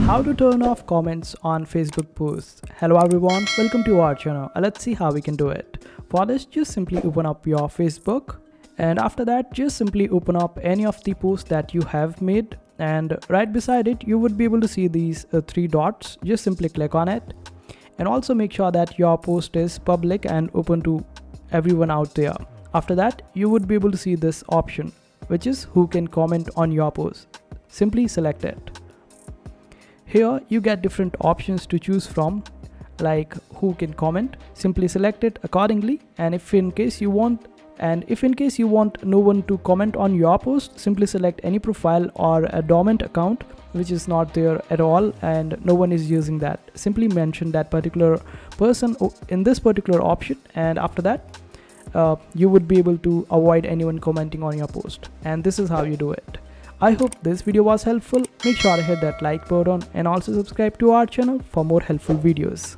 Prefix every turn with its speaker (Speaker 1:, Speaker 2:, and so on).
Speaker 1: How to turn off comments on Facebook posts. Hello everyone, welcome to our channel. Let's see how we can do it. For this, just simply open up your Facebook, and after that just simply open up any of the posts that you have made, and right beside it you would be able to see these three dots. Just simply click on it, and also make sure that your post is public and open to everyone out there. After that, you would be able to see this option, which is who can comment on your post. Simply select it. Here you get different options to choose from, like who can comment. Simply select it accordingly, and if in case you want no one to comment on your post, simply select any profile or a dormant account which is not there at all and no one is using that. Simply mention that particular person in this particular option, and after that you would be able to avoid anyone commenting on your post. And this is how you do it. I hope this video was helpful. Make sure to hit that like button and also subscribe to our channel for more helpful videos.